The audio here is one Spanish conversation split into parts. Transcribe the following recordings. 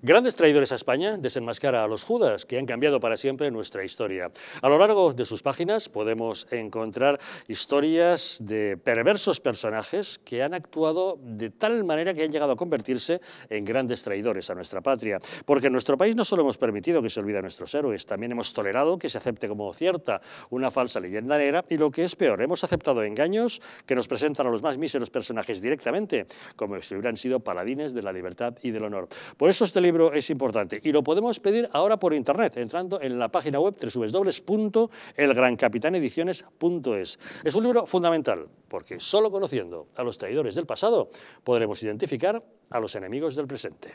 Grandes traidores a España desenmascara a los Judas, que han cambiado para siempre nuestra historia. A lo largo de sus páginas podemos encontrar historias de perversos personajes que han actuado de tal manera que han llegado a convertirse en grandes traidores a nuestra patria. Porque en nuestro país no solo hemos permitido que se olviden nuestros héroes, también hemos tolerado que se acepte como cierta una falsa leyenda negra y, lo que es peor, hemos aceptado engaños que nos presentan a los más míseros personajes directamente, como si hubieran sido paladines de la libertad y del honor. Por eso este libro es importante y lo podemos pedir ahora por internet, entrando en la página web www.elgrancapitanediciones.es. Es un libro fundamental, porque solo conociendo a los traidores del pasado podremos identificar a los enemigos del presente.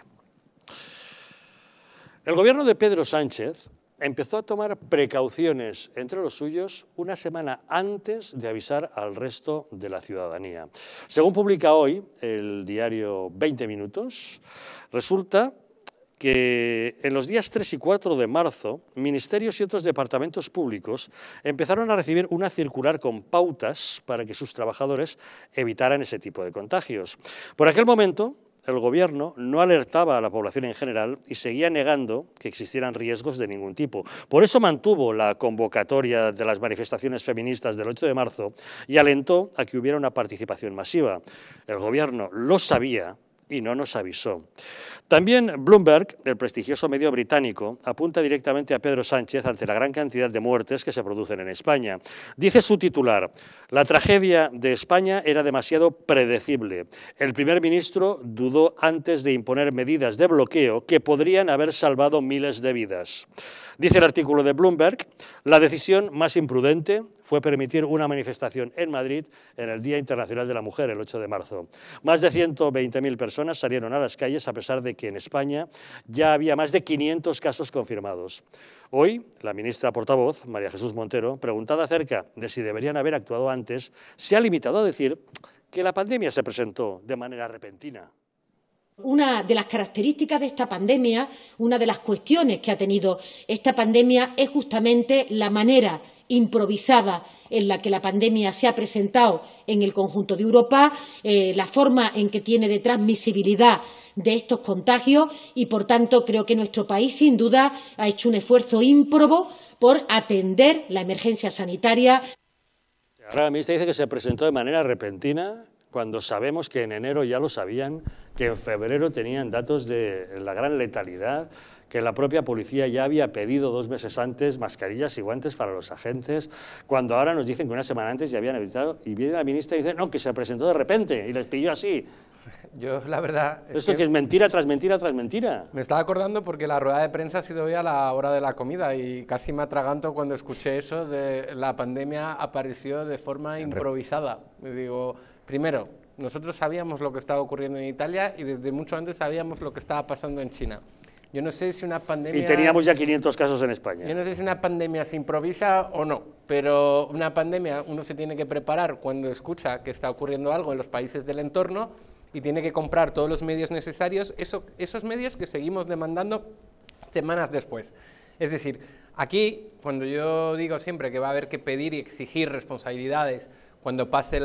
El gobierno de Pedro Sánchez empezó a tomar precauciones entre los suyos una semana antes de avisar al resto de la ciudadanía. Según publica hoy el diario 20 Minutos, resulta que en los días 3 y 4 de marzo, ministerios y otros departamentos públicos empezaron a recibir una circular con pautas para que sus trabajadores evitaran ese tipo de contagios. Por aquel momento, el Gobierno no alertaba a la población en general y seguía negando que existieran riesgos de ningún tipo. Por eso mantuvo la convocatoria de las manifestaciones feministas del 8 de marzo y alentó a que hubiera una participación masiva. El Gobierno lo sabía y no nos avisó. También Bloomberg, el prestigioso medio británico, apunta directamente a Pedro Sánchez ante la gran cantidad de muertes que se producen en España. Dice su titular: la tragedia de España era demasiado predecible. El primer ministro dudó antes de imponer medidas de bloqueo que podrían haber salvado miles de vidas. Dice el artículo de Bloomberg: la decisión más imprudente fue permitir una manifestación en Madrid en el Día Internacional de la Mujer, el 8 de marzo. Más de 120.000 personas salieron a las calles a pesar de que en España ya había más de 500 casos confirmados. Hoy, la ministra portavoz, María Jesús Montero, preguntada acerca de si deberían haber actuado antes, se ha limitado a decir que la pandemia se presentó de manera repentina. Una de las características de esta pandemia, una de las cuestiones que ha tenido esta pandemia es justamente la manera improvisada en la que la pandemia se ha presentado en el conjunto de Europa, la forma en que tiene de transmisibilidad de estos contagios y, por tanto, creo que nuestro país, sin duda, ha hecho un esfuerzo ímprobo por atender la emergencia sanitaria. Ahora la ministra dice que se presentó de manera repentina, cuando sabemos que en enero ya lo sabían, que en febrero tenían datos de la gran letalidad, que la propia policía ya había pedido 2 meses antes mascarillas y guantes para los agentes, cuando ahora nos dicen que una semana antes ya habían evitado, y viene la ministra y dice no, que se presentó de repente y les pilló así. Yo, la verdad... Eso que es mentira tras mentira tras mentira. Me estaba acordando porque la rueda de prensa ha sido hoy a la hora de la comida y casi me atraganto cuando escuché eso de la pandemia apareció de forma improvisada. Me digo, primero, nosotros sabíamos lo que estaba ocurriendo en Italia y desde mucho antes sabíamos lo que estaba pasando en China. Yo no sé si una pandemia... Y teníamos ya 500 casos en España. Yo no sé si una pandemia se improvisa o no, pero una pandemia uno se tiene que preparar cuando escucha que está ocurriendo algo en los países del entorno y tiene que comprar todos los medios necesarios, esos medios que seguimos demandando semanas después. Es decir, aquí, cuando yo digo siempre que va a haber que pedir y exigir responsabilidades cuando pase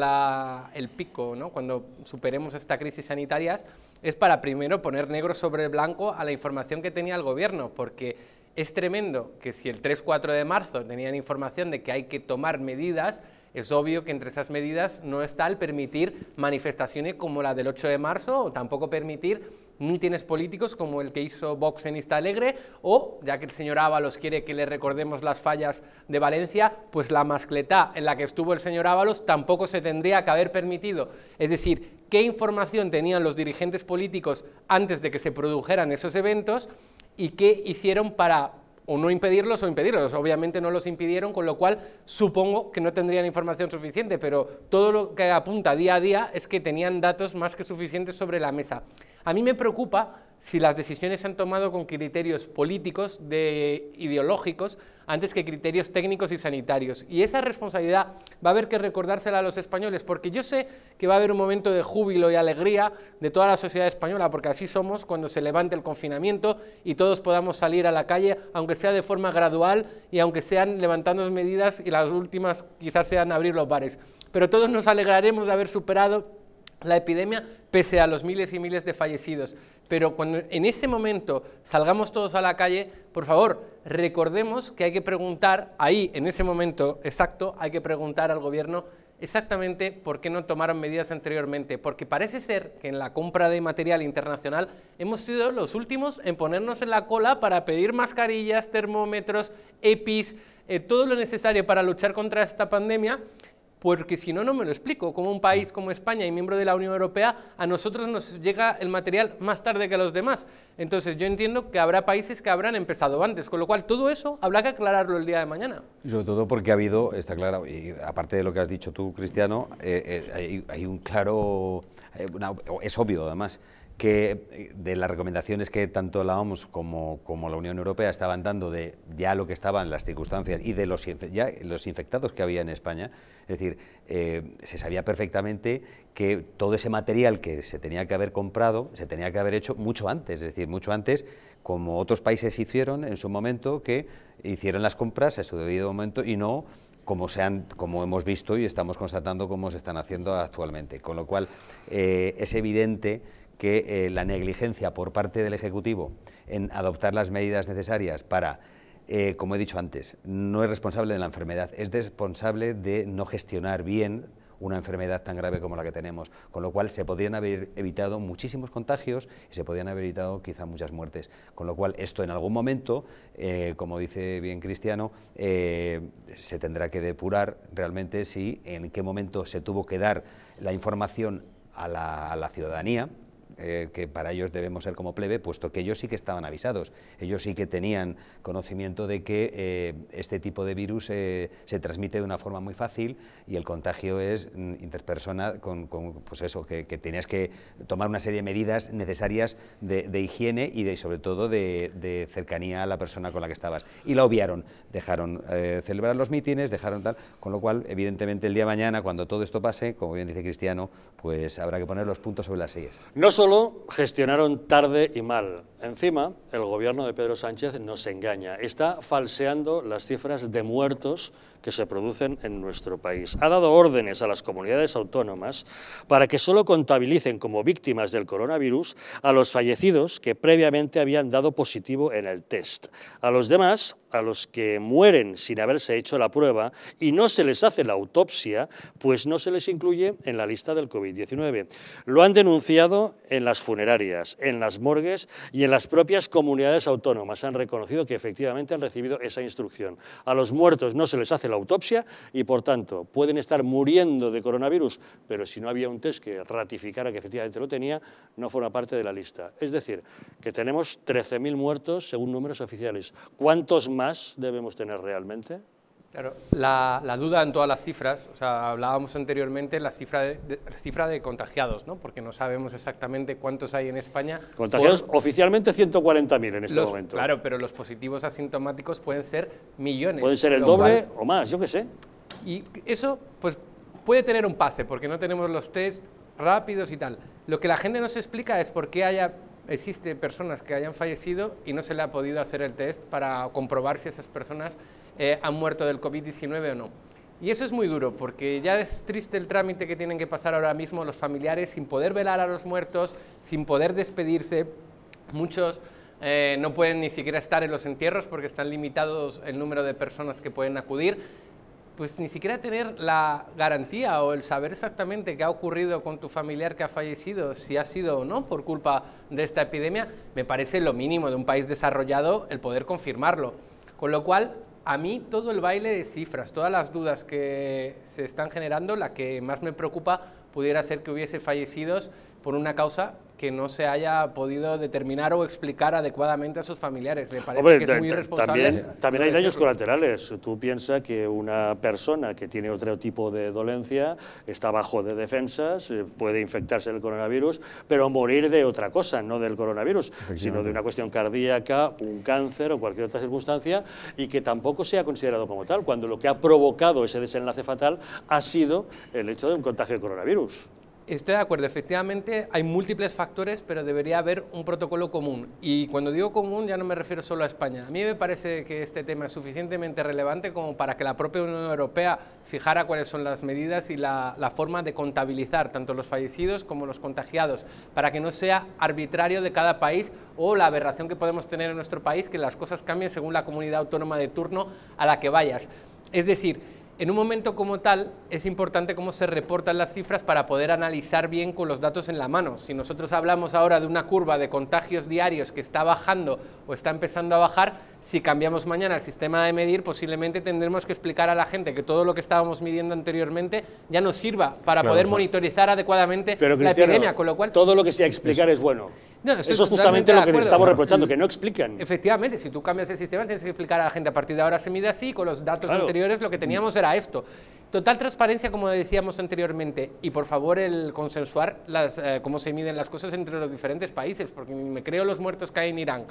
el pico, ¿no? Cuando superemos esta crisis sanitaria, es para primero poner negro sobre blanco a la información que tenía el gobierno, porque es tremendo que si el 3-4 de marzo tenían información de que hay que tomar medidas, es obvio que entre esas medidas no está el permitir manifestaciones como la del 8 de marzo o tampoco permitir mítines políticos como el que hizo Vox en Vistalegre o, ya que el señor Ábalos quiere que le recordemos las fallas de Valencia, pues la mascletá en la que estuvo el señor Ábalos tampoco se tendría que haber permitido. Es decir, ¿qué información tenían los dirigentes políticos antes de que se produjeran esos eventos y qué hicieron para o no impedirlos o impedirlos? Obviamente no los impidieron, con lo cual supongo que no tendrían información suficiente, pero todo lo que apunta día a día es que tenían datos más que suficientes sobre la mesa. A mí me preocupa si las decisiones se han tomado con criterios políticos, ideológicos, antes que criterios técnicos y sanitarios. Y esa responsabilidad va a haber que recordársela a los españoles, porque yo sé que va a haber un momento de júbilo y alegría de toda la sociedad española, porque así somos cuando se levante el confinamiento y todos podamos salir a la calle, aunque sea de forma gradual y aunque sean levantando medidas y las últimas quizás sean abrir los bares. Pero todos nos alegraremos de haber superado la epidemia pese a los miles y miles de fallecidos. Pero cuando en ese momento salgamos todos a la calle, por favor, recordemos que hay que preguntar, ahí, en ese momento exacto, hay que preguntar al gobierno exactamente por qué no tomaron medidas anteriormente, porque parece ser que en la compra de material internacional hemos sido los últimos en ponernos en la cola para pedir mascarillas, termómetros, EPIs, todo lo necesario para luchar contra esta pandemia, porque si no, no me lo explico, como un país como España y miembro de la Unión Europea, a nosotros nos llega el material más tarde que a los demás. Entonces yo entiendo que habrá países que habrán empezado antes, con lo cual todo eso habrá que aclararlo el día de mañana. Y sobre todo porque ha habido, está claro, y aparte de lo que has dicho tú, Cristiano, hay un claro, es obvio además, que de las recomendaciones que tanto la OMS como la Unión Europea estaban dando de ya lo que estaban las circunstancias y de los infectados que había en España, es decir, se sabía perfectamente que todo ese material que se tenía que haber comprado, se tenía que haber hecho mucho antes, es decir, mucho antes, como otros países hicieron en su momento, que hicieron las compras a su debido momento y no como hemos visto y estamos constatando cómo se están haciendo actualmente. Con lo cual, es evidente que la negligencia por parte del Ejecutivo en adoptar las medidas necesarias para, como he dicho antes, no es responsable de la enfermedad, es responsable de no gestionar bien una enfermedad tan grave como la que tenemos, con lo cual se podrían haber evitado muchísimos contagios y se podrían haber evitado quizá muchas muertes, con lo cual esto en algún momento, como dice bien Cristiano, se tendrá que depurar realmente si en qué momento se tuvo que dar la información a la ciudadanía, que para ellos debemos ser como plebe, puesto que ellos sí que estaban avisados, ellos sí que tenían conocimiento de que este tipo de virus se transmite de una forma muy fácil y el contagio es interpersona pues eso, que tenías que tomar una serie de medidas necesarias de higiene y sobre todo de cercanía a la persona con la que estabas. Y la obviaron, dejaron celebrar los mítines, dejaron tal, con lo cual, evidentemente, el día de mañana, cuando todo esto pase, como bien dice Cristiano, pues habrá que poner los puntos sobre las sillas. No solo gestionaron tarde y mal, encima el gobierno de Pedro Sánchez nos engaña, está falseando las cifras de muertos que se producen en nuestro país. Ha dado órdenes a las comunidades autónomas para que solo contabilicen como víctimas del coronavirus a los fallecidos que previamente habían dado positivo en el test. A los demás, a los que mueren sin haberse hecho la prueba y no se les hace la autopsia, pues no se les incluye en la lista del COVID-19. Lo han denunciado en las funerarias, en las morgues y en las propias comunidades autónomas. Han reconocido que efectivamente han recibido esa instrucción. A los muertos no se les hace la autopsia y, por tanto, pueden estar muriendo de coronavirus, pero si no había un test que ratificara que efectivamente lo tenía, no forma parte de la lista. Es decir, que tenemos 13.000 muertos según números oficiales. ¿Cuántos más debemos tener realmente? Claro, la duda en todas las cifras, o sea, hablábamos anteriormente la cifra de contagiados, ¿no? Porque no sabemos exactamente cuántos hay en España. Contagiados oficialmente 140.000 en este momento. Claro, pero los positivos asintomáticos pueden ser millones. Pueden ser el doble o más, yo qué sé. Y eso pues puede tener un pase, porque no tenemos los test rápidos y tal. Lo que la gente no se explica es por qué existe personas que hayan fallecido y no se le ha podido hacer el test para comprobar si esas personas han muerto del COVID-19 o no. Y eso es muy duro, porque ya es triste el trámite que tienen que pasar ahora mismo los familiares sin poder velar a los muertos, sin poder despedirse. Muchos no pueden ni siquiera estar en los entierros porque están limitados el número de personas que pueden acudir. Pues ni siquiera tener la garantía o el saber exactamente qué ha ocurrido con tu familiar que ha fallecido, si ha sido o no por culpa de esta epidemia, me parece lo mínimo de un país desarrollado el poder confirmarlo. Con lo cual, a mí todo el baile de cifras, todas las dudas que se están generando, la que más me preocupa pudiera ser que hubiese fallecidos por una causa que no se haya podido determinar o explicar adecuadamente a sus familiares. Me parece que es muy irresponsable. También hay daños colaterales. Tú piensas que una persona que tiene otro tipo de dolencia está bajo de defensas, puede infectarse del coronavirus, pero morir de otra cosa, no del coronavirus, sino de una cuestión cardíaca, un cáncer o cualquier otra circunstancia, y que tampoco sea considerado como tal, cuando lo que ha provocado ese desenlace fatal ha sido el hecho de un contagio de coronavirus. Estoy de acuerdo, efectivamente hay múltiples factores, pero debería haber un protocolo común. Y cuando digo común ya no me refiero solo a España. A mí me parece que este tema es suficientemente relevante como para que la propia Unión Europea fijara cuáles son las medidas y la forma de contabilizar tanto los fallecidos como los contagiados, para que no sea arbitrario de cada país o la aberración que podemos tener en nuestro país, que las cosas cambien según la comunidad autónoma de turno a la que vayas. Es decir, en un momento como tal, es importante cómo se reportan las cifras para poder analizar bien con los datos en la mano. Si nosotros hablamos ahora de una curva de contagios diarios que está bajando o está empezando a bajar, si cambiamos mañana el sistema de medir, posiblemente tendremos que explicar a la gente que todo lo que estábamos midiendo anteriormente ya no sirva para poder monitorizar adecuadamente la epidemia, con lo cual... todo lo que sea explicar es bueno. No, eso es justamente lo que les estamos reprochando, que no explican. Efectivamente, si tú cambias el sistema tienes que explicar a la gente a partir de ahora se mide así, con los datos anteriores lo que teníamos era esto. Total transparencia, como decíamos anteriormente, y por favor el consensuar cómo se miden las cosas entre los diferentes países, porque me creo los muertos que hay en Irán,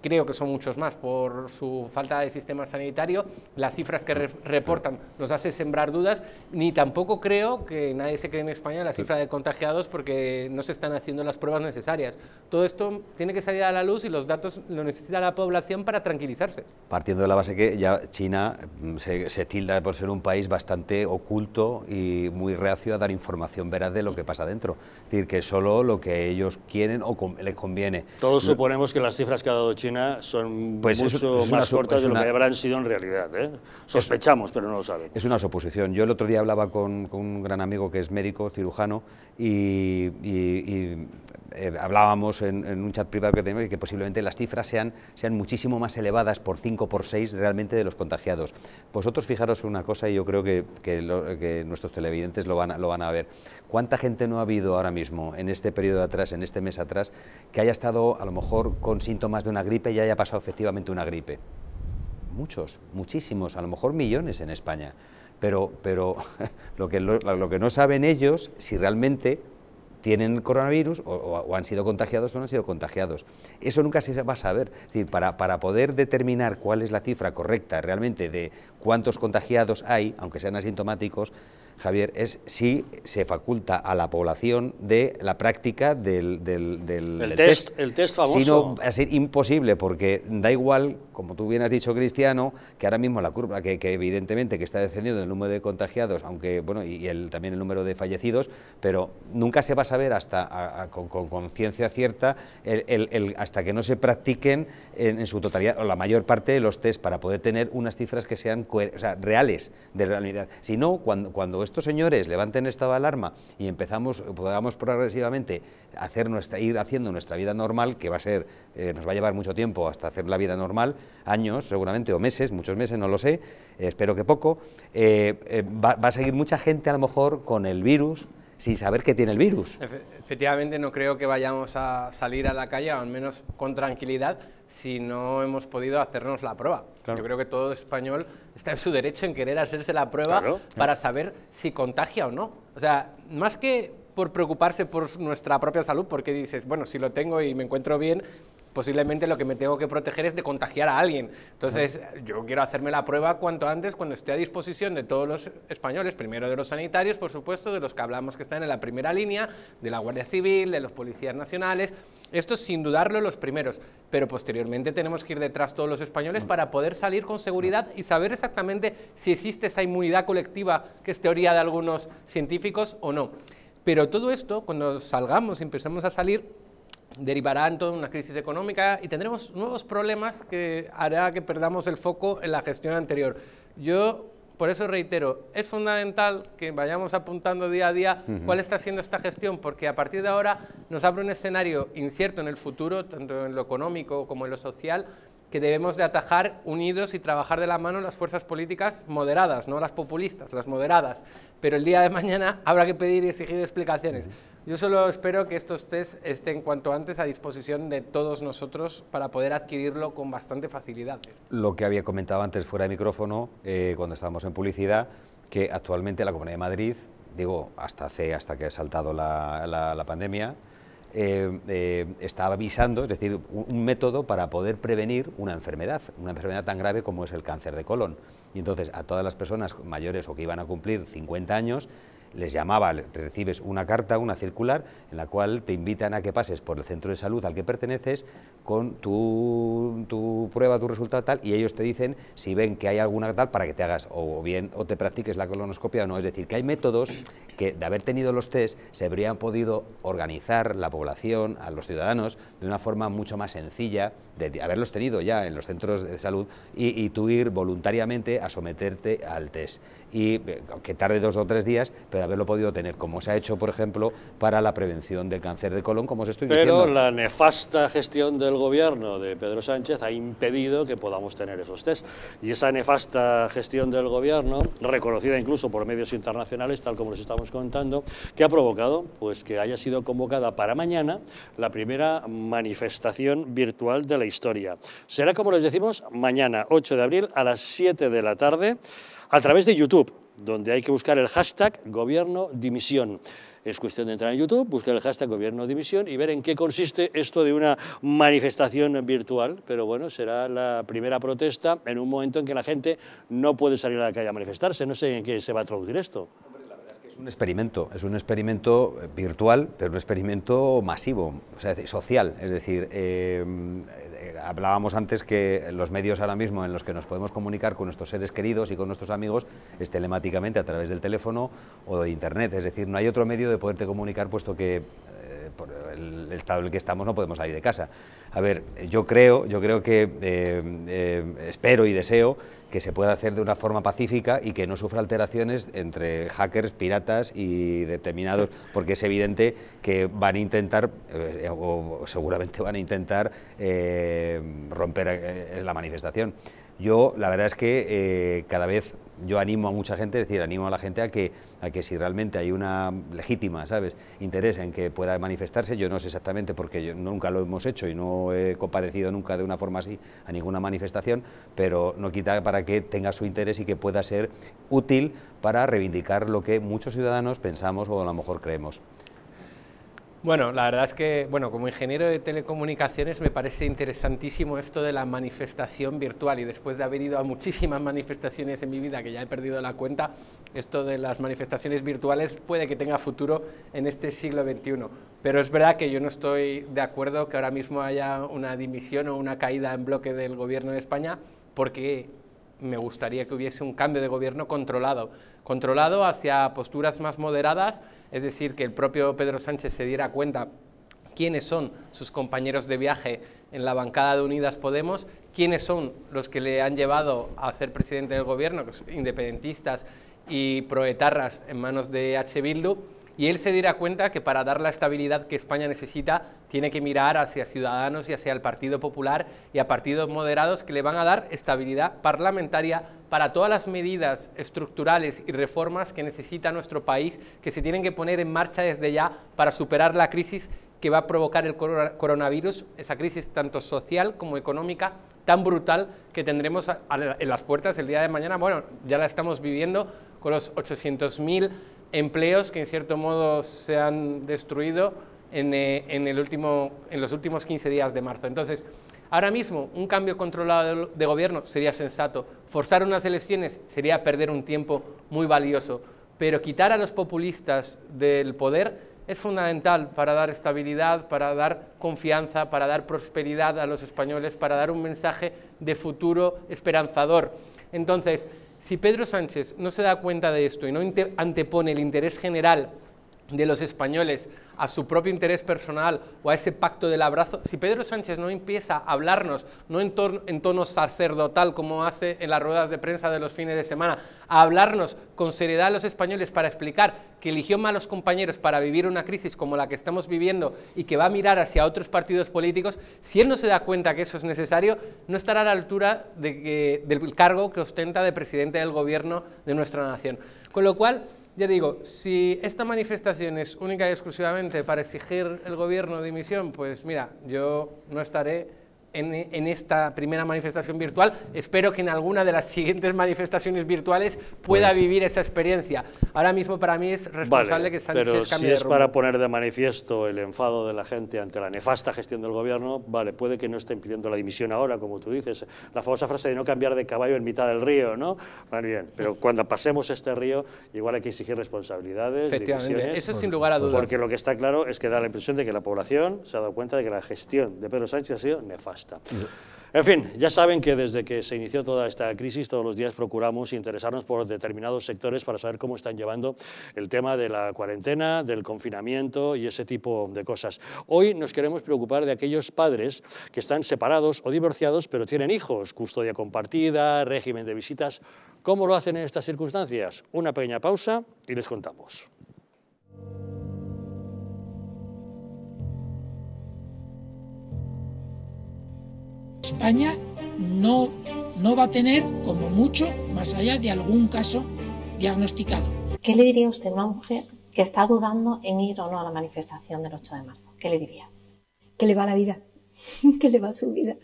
creo que son muchos más por su falta de sistema sanitario, las cifras que reportan nos hace sembrar dudas, ni tampoco creo que nadie se cree en España la cifra de contagiados porque no se están haciendo las pruebas necesarias. Todo esto tiene que salir a la luz y los datos lo necesita la población para tranquilizarse. Partiendo de la base que ya China se tilda por ser un país bastante oculto y muy reacio a dar información veraz de lo que pasa dentro, es decir, que solo lo que ellos quieren o les conviene. Todos suponemos que las cifras que ha dado China son mucho más cortas de lo que habrán sido en realidad, ¿eh? Sospechamos, pero no lo sabemos. Es una suposición. Yo el otro día hablaba con un gran amigo que es médico, cirujano, y hablábamos en un chat privado que tenemos y que posiblemente las cifras sean muchísimo más elevadas por 5 por 6 realmente de los contagiados. Vosotros fijaros una cosa, y yo creo que nuestros televidentes lo van a ver. ¿Cuánta gente no ha habido ahora mismo, en este periodo de atrás, en este mes atrás, que haya estado a lo mejor con síntomas de una gripe y haya pasado efectivamente una gripe? Muchos, muchísimos, a lo mejor millones en España. Pero lo que no saben ellos, si realmente tienen coronavirus o han sido contagiados o no han sido contagiados. Eso nunca se va a saber. Es decir, para poder determinar cuál es la cifra correcta realmente de cuántos contagiados hay, aunque sean asintomáticos, Javier, es si se faculta a la población de la práctica del test. El test famoso. Si no, va a ser imposible, porque da igual, como tú bien has dicho, Cristiano, que ahora mismo la curva, que evidentemente que está descendiendo el número de contagiados, aunque bueno, y también el número de fallecidos, pero nunca se va a saber hasta con ciencia cierta hasta que no se practiquen en su totalidad o la mayor parte de los test para poder tener unas cifras que sean reales de realidad. Si no, cuando estos señores levanten estado de alarma y podamos progresivamente ir haciendo nuestra vida normal, que nos va a llevar mucho tiempo hasta hacer la vida normal, años seguramente, o meses, muchos meses, no lo sé, espero que poco, va a seguir mucha gente a lo mejor con el virus, sin saber que tiene el virus. Efectivamente, no creo que vayamos a salir a la calle, al menos con tranquilidad, si no hemos podido hacernos la prueba. Claro. Yo creo que todo español está en su derecho en querer hacerse la prueba para saber si contagia o no. O sea, más que por preocuparse por nuestra propia salud, porque dices, bueno, si lo tengo y me encuentro bien, posiblemente lo que me tengo que proteger es de contagiar a alguien. Entonces, yo quiero hacerme la prueba cuanto antes, cuando esté a disposición de todos los españoles, primero de los sanitarios, por supuesto, de los que hablamos que están en la primera línea, de la Guardia Civil, de los policías nacionales. Estos, sin dudarlo, los primeros, pero posteriormente tenemos que ir detrás todos los españoles para poder salir con seguridad y saber exactamente si existe esa inmunidad colectiva, que es teoría de algunos científicos, o no. Pero todo esto, cuando salgamos y empecemos a salir, derivará en toda una crisis económica y tendremos nuevos problemas que hará que perdamos el foco en la gestión anterior. Yo, por eso reitero, es fundamental que vayamos apuntando día a día cuál está siendo esta gestión, porque a partir de ahora nos abre un escenario incierto en el futuro, tanto en lo económico como en lo social, que debemos de atajar unidos y trabajar de la mano las fuerzas políticas moderadas, no las populistas, las moderadas. Pero el día de mañana habrá que pedir y exigir explicaciones. Yo solo espero que estos test estén cuanto antes a disposición de todos nosotros para poder adquirirlo con bastante facilidad. Lo que había comentado antes fuera de micrófono, cuando estábamos en publicidad, que actualmente la Comunidad de Madrid, digo, hasta que ha saltado la pandemia, está avisando, es decir, un método para poder prevenir una enfermedad tan grave como es el cáncer de colon. Y entonces a todas las personas mayores o que iban a cumplir 50 años, les llamaba, recibes una carta, una circular, en la cual te invitan a que pases por el centro de salud al que perteneces con tu prueba, tu resultado tal, y ellos te dicen si ven que hay alguna tal para que te hagas o bien o te practiques la colonoscopia o no. Es decir, que hay métodos que de haber tenido los test se habrían podido organizar la población, a los ciudadanos, de una forma mucho más sencilla, de haberlos tenido ya en los centros de salud y tú ir voluntariamente a someterte al test. Y que tarde 2 o 3 días, pero haberlo podido tener, como se ha hecho, por ejemplo, para la prevención del cáncer de colon, como os estoy diciendo. Pero la nefasta gestión del gobierno de Pedro Sánchez ha impedido que podamos tener esos test. Y esa nefasta gestión del gobierno, reconocida incluso por medios internacionales, tal como les estamos contando, que ha provocado pues que haya sido convocada para mañana la primera manifestación virtual de la historia. Será, como les decimos, mañana, 8 de abril, a las 7 de la tarde, a través de YouTube, donde hay que buscar el hashtag Gobierno Dimisión. Es cuestión de entrar en YouTube, buscar el hashtag Gobierno Dimisión y ver en qué consiste esto de una manifestación virtual. Pero bueno, será la primera protesta en un momento en que la gente no puede salir a la calle a manifestarse. No sé en qué se va a traducir esto. Es un experimento virtual, pero un experimento masivo, o sea, social. Es decir, hablábamos antes que los medios ahora mismo en los que nos podemos comunicar con nuestros seres queridos y con nuestros amigos es telemáticamente a través del teléfono o de internet. Es decir, no hay otro medio de poderte comunicar, puesto que por el estado en el que estamos no podemos salir de casa. A ver, yo creo que espero y deseo que se pueda hacer de una forma pacífica y que no sufra alteraciones entre hackers, piratas y determinados, porque es evidente que van a intentar, o seguramente van a intentar romper la manifestación. Yo, la verdad es que cada vez yo animo a mucha gente, es decir, animo a la gente a que si realmente hay una legítima, ¿sabes?, interés en que pueda manifestarse. Yo no sé exactamente, porque nunca lo hemos hecho y no he comparecido nunca de una forma así a ninguna manifestación, pero no quita para que tenga su interés y que pueda ser útil para reivindicar lo que muchos ciudadanos pensamos o a lo mejor creemos. Bueno, la verdad es que, bueno, como ingeniero de telecomunicaciones me parece interesantísimo esto de la manifestación virtual, y después de haber ido a muchísimas manifestaciones en mi vida, que ya he perdido la cuenta, esto de las manifestaciones virtuales puede que tenga futuro en este siglo XXI. Pero es verdad que yo no estoy de acuerdo que ahora mismo haya una dimisión o una caída en bloque del gobierno de España, porque me gustaría que hubiese un cambio de gobierno controlado hacia posturas más moderadas, es decir, que el propio Pedro Sánchez se diera cuenta quiénes son sus compañeros de viaje en la bancada de Unidas Podemos, quiénes son los que le han llevado a ser presidente del gobierno, que son independentistas y proetarras en manos de H. Bildu, y él se diera cuenta que para dar la estabilidad que España necesita tiene que mirar hacia Ciudadanos y hacia el Partido Popular y a partidos moderados que le van a dar estabilidad parlamentaria para todas las medidas estructurales y reformas que necesita nuestro país, que se tienen que poner en marcha desde ya para superar la crisis que va a provocar el coronavirus, esa crisis tanto social como económica tan brutal que tendremos en las puertas el día de mañana. Bueno, ya la estamos viviendo con los 800.000 empleos que en cierto modo se han destruido en los últimos 15 días de marzo. Entonces, ahora mismo un cambio controlado de gobierno sería sensato, forzar unas elecciones sería perder un tiempo muy valioso, pero quitar a los populistas del poder es fundamental para dar estabilidad, para dar confianza, para dar prosperidad a los españoles, para dar un mensaje de futuro esperanzador. Entonces, si Pedro Sánchez no se da cuenta de esto y no antepone el interés general de los españoles a su propio interés personal o a ese pacto del abrazo, si Pedro Sánchez no empieza a hablarnos, no en tono sacerdotal como hace en las ruedas de prensa de los fines de semana, a hablarnos con seriedad a los españoles para explicar que eligió malos compañeros para vivir una crisis como la que estamos viviendo y que va a mirar hacia otros partidos políticos, si él no se da cuenta que eso es necesario, no estará a la altura del cargo que ostenta de presidente del gobierno de nuestra nación. Con lo cual, ya digo, si esta manifestación es única y exclusivamente para exigir el gobierno de dimisión, pues mira, yo no estaré en esta primera manifestación virtual. Espero que en alguna de las siguientes manifestaciones virtuales pueda vivir esa experiencia. Ahora mismo para mí es responsable que Sánchez pero cambie si de es rumbo. para poner de manifiesto el enfado de la gente ante la nefasta gestión del gobierno, vale, puede que no estén pidiendo la dimisión ahora, como tú dices, la famosa frase de no cambiar de caballo en mitad del río, ¿no? Vale, bien, pero cuando pasemos este río, igual hay que exigir responsabilidades, dimisiones, eso sin lugar a dudas. porque lo que está claro es que da la impresión de que la población se ha dado cuenta de que la gestión de Pedro Sánchez ha sido nefasta. En fin, ya saben que desde que se inició toda esta crisis, todos los días procuramos interesarnos por determinados sectores para saber cómo están llevando el tema de la cuarentena, del confinamiento y ese tipo de cosas. Hoy nos queremos preocupar de aquellos padres que están separados o divorciados, pero tienen hijos, custodia compartida, régimen de visitas. ¿Cómo lo hacen en estas circunstancias? Una pequeña pausa y les contamos. España no va a tener, como mucho, más allá de algún caso diagnosticado. ¿Qué le diría usted a una mujer que está dudando en ir o no a la manifestación del 8 de marzo? ¿Qué le diría? Que le va la vida, que le va su vida.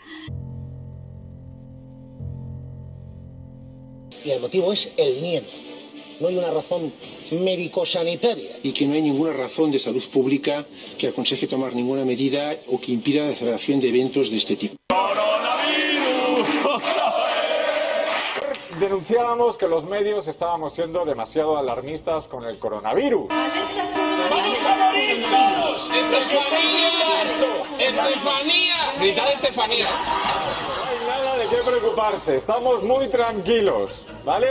Y el motivo es el miedo. No hay una razón médico-sanitaria. Y que no hay ninguna razón de salud pública que aconseje tomar ninguna medida o que impida la celebración de eventos de este tipo. Denunciábamos que los medios estábamos siendo demasiado alarmistas con el coronavirus. ¡Vamos a morir todos! ¡Estefanía! ¡Estefanía! ¡Gritad Estefanía! No hay nada de qué preocuparse, estamos muy tranquilos, ¿vale?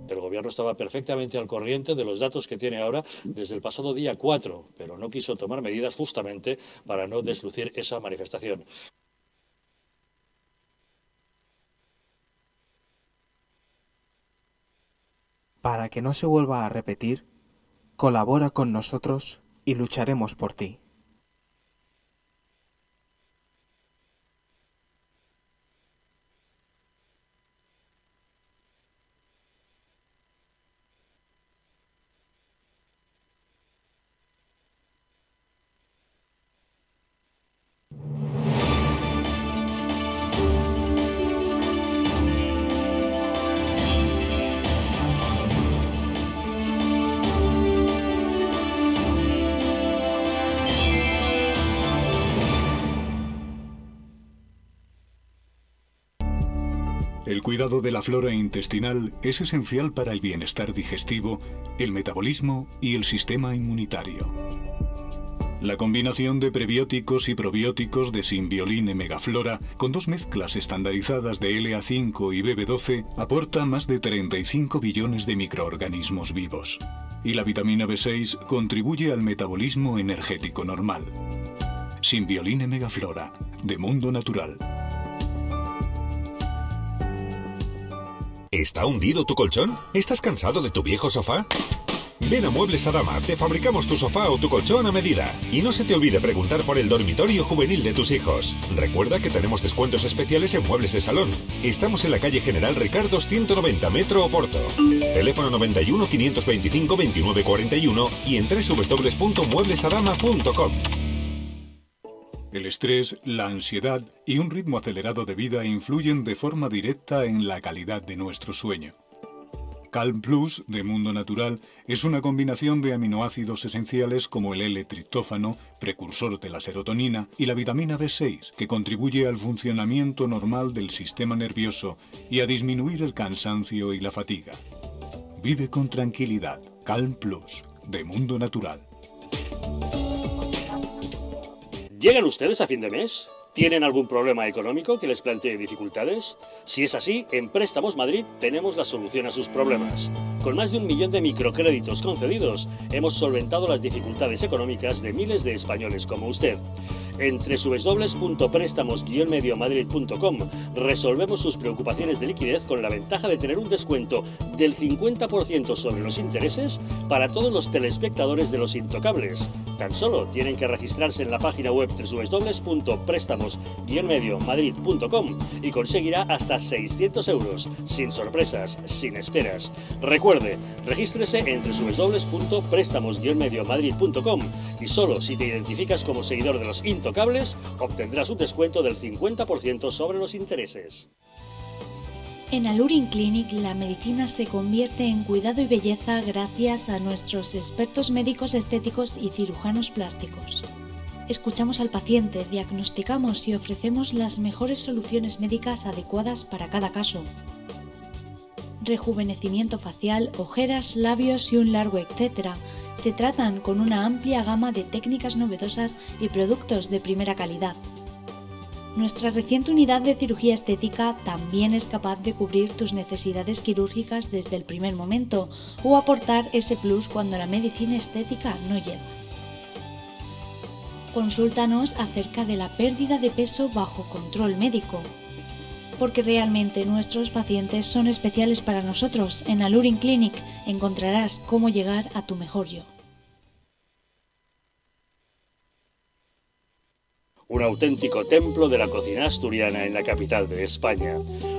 El gobierno estaba perfectamente al corriente de los datos que tiene ahora desde el pasado día 4, pero no quiso tomar medidas justamente para no deslucir esa manifestación. Para que no se vuelva a repetir, colabora con nosotros y lucharemos por ti. El cuidado de la flora intestinal es esencial para el bienestar digestivo, el metabolismo y el sistema inmunitario. La combinación de prebióticos y probióticos de Symbioline Megaflora, con 2 mezclas estandarizadas de LA5 y BB12, aporta más de 35 billones de microorganismos vivos. Y la vitamina B6 contribuye al metabolismo energético normal. Symbioline Megaflora, de Mundo Natural. ¿Está hundido tu colchón? ¿Estás cansado de tu viejo sofá? Ven a Muebles Adama, te fabricamos tu sofá o tu colchón a medida. Y no se te olvide preguntar por el dormitorio juvenil de tus hijos. Recuerda que tenemos descuentos especiales en muebles de salón. Estamos en la calle General Ricardos 190, Metro Oporto. Teléfono 91 525 2941 y en www.mueblesadama.com. El estrés, la ansiedad y un ritmo acelerado de vida influyen de forma directa en la calidad de nuestro sueño. Calm Plus, de Mundo Natural, es una combinación de aminoácidos esenciales como el L-triptófano, precursor de la serotonina, y la vitamina B6, que contribuye al funcionamiento normal del sistema nervioso y a disminuir el cansancio y la fatiga. Vive con tranquilidad. Calm Plus, de Mundo Natural. ¿Llegan ustedes a fin de mes? ¿Tienen algún problema económico que les plantee dificultades? Si es así, en Préstamos Madrid tenemos la solución a sus problemas. Con más de 1 millón de microcréditos concedidos, hemos solventado las dificultades económicas de miles de españoles como usted. En www.prestamos-mediomadrid.com resolvemos sus preocupaciones de liquidez con la ventaja de tener un descuento del 50% sobre los intereses para todos los telespectadores de Los Intocables. Tan solo tienen que registrarse en la página web www.prestamos-mediomadrid.com y conseguirá hasta 600 euros, sin sorpresas, sin esperas. Recuerda Recuerde, regístrese en www.prestamos-mediomadrid.com y solo si te identificas como seguidor de los Intocables obtendrás un descuento del 50% sobre los intereses. En Alurin Clinic la medicina se convierte en cuidado y belleza gracias a nuestros expertos médicos estéticos y cirujanos plásticos. Escuchamos al paciente, diagnosticamos y ofrecemos las mejores soluciones médicas adecuadas para cada caso. Rejuvenecimiento facial, ojeras, labios y un largo etcétera se tratan con una amplia gama de técnicas novedosas y productos de primera calidad. Nuestra reciente unidad de cirugía estética también es capaz de cubrir tus necesidades quirúrgicas desde el primer momento o aportar ese plus cuando la medicina estética no llega. Consúltanos acerca de la pérdida de peso bajo control médico, porque realmente nuestros pacientes son especiales para nosotros. En Alurin Clinic encontrarás cómo llegar a tu mejor yo. Un auténtico templo de la cocina asturiana en la capital de España.